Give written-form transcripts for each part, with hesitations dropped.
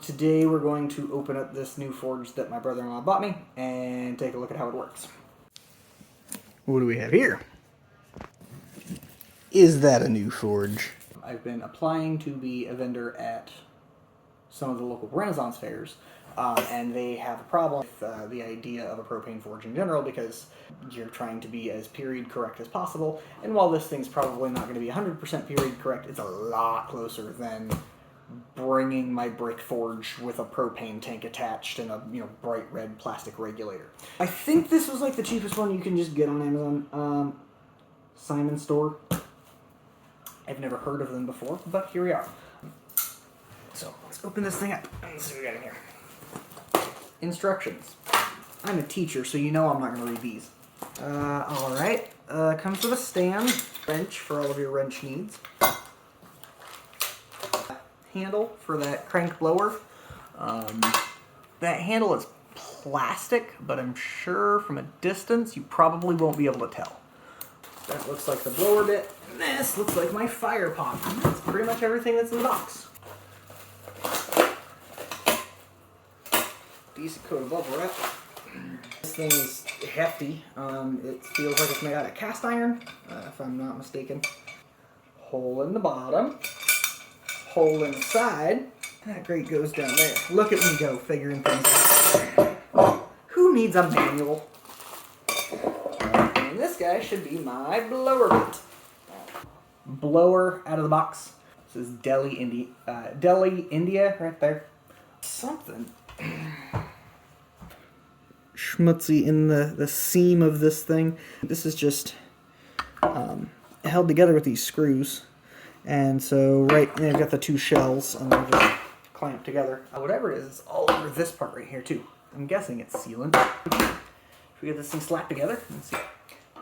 Today we're going to open up this new forge that my brother-in-law bought me and take a look at how it works. What do we have here? Is that a new forge? I've been applying to be a vendor at some of the local Renaissance fairs, and they have a problem with the idea of a propane forge in general because you're trying to be as period correct as possible, and while this thing's probably not going to be 100% period correct, it's a lot closer than bringing my brick forge with a propane tank attached and a bright red plastic regulator. I think this was like the cheapest one you can just get on Amazon. Simon Store. I've never heard of them before, but here we are. So let's open this thing up and see what we got in here. Instructions. I'm a teacher, so you know I'm not going to read these. Alright. Comes with a stand, wrench for all of your wrench needs. Handle for that crank blower. That handle is plastic, but I'm sure from a distance you probably won't be able to tell. That looks like the blower bit, and this looks like my fire pot. And that's pretty much everything that's in the box. Decent coat of bubble wrap. This thing is hefty. It feels like it's made out of cast iron, if I'm not mistaken. Hole in the bottom. Hole in the side. That grate goes down there. Look at me go, figuring things out. Who needs a manual? And this guy should be my blower bit. Blower out of the box. This is Delhi, India, right there. Something schmutzy in the seam of this thing. This is just held together with these screws. And so I've got the two shells, and they're just clamped together. Whatever it is, it's all over this part right here too. I'm guessing it's sealant. If we get this thing slapped together, let's see.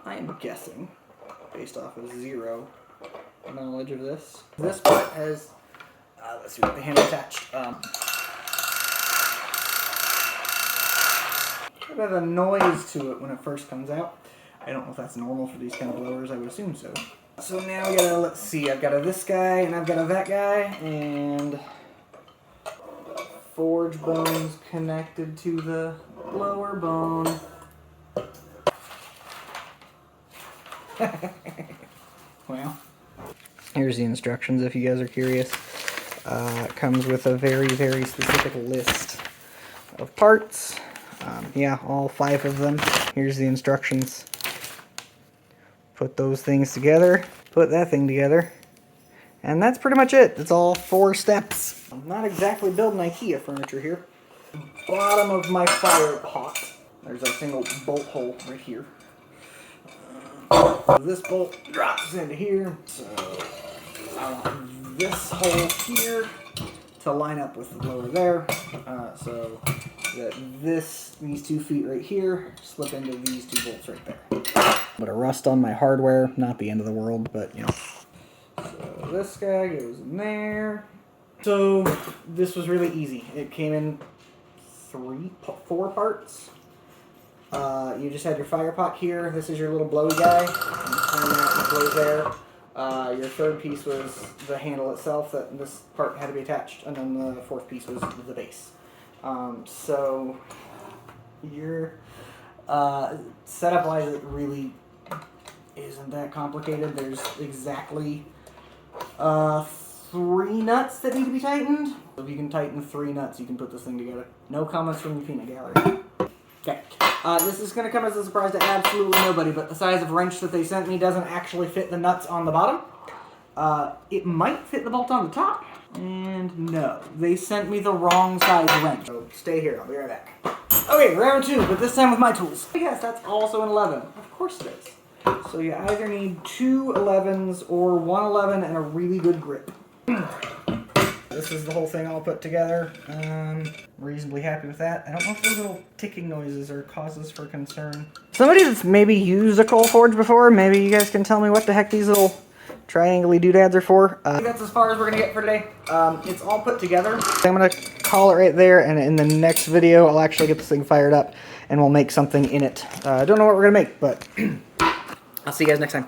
I am guessing, based off of zero knowledge of this, this part has, let's see what the handle attached. A bit of a noise to it when it first comes out. I don't know if that's normal for these kind of blowers. I would assume so. So now we gotta, let's see, I've got a this guy and I've got a that guy, and forge bones connected to the blower bone. Well, here's the instructions if you guys are curious. It comes with a very, very specific list of parts. Yeah, all 5 of them. Here's the instructions. Put those things together, put that thing together, and that's pretty much it. It's all 4 steps. I'm not exactly building IKEA furniture here. Bottom of my fire pot, there's a single bolt hole right here. This bolt drops into here, so I want this hole here to line up with the blower there, so that these 2 feet right here slip into these 2 bolts right there. But a rust on my hardware, not the end of the world, but So this guy goes in there. So this was really easy. It came in 4 parts. You just had your fire pot here. This is your little blowy guy. You turn that and it blows there. Your 3rd piece was the handle itself, that this part had to be attached, and then the 4th piece was the base. So your setup-wise, it really isn't that complicated. There's exactly 3 nuts that need to be tightened. If you can tighten 3 nuts, you can put this thing together. No comments from the peanut gallery. Okay. This is going to come as a surprise to absolutely nobody, but the size of wrench that they sent me doesn't actually fit the nuts on the bottom. It might fit the bolt on the top, and no. They sent me the wrong size wrench. So stay here, I'll be right back. Okay, round 2, but this time with my tools. Yes, that's also an 11. Of course it is. So you either need 2 11s or 1 11 and a really good grip. This is the whole thing all put together. Reasonably happy with that. I don't know if those little ticking noises are causes for concern. Somebody that's maybe used a coal forge before, maybe you guys can tell me what the heck these little triangle-y doodads are for. I think that's as far as we're going to get for today. It's all put together. I'm going to call it right there, and in the next video, I'll actually get this thing fired up, and we'll make something in it. I don't know what we're going to make, but I'll see you guys next time.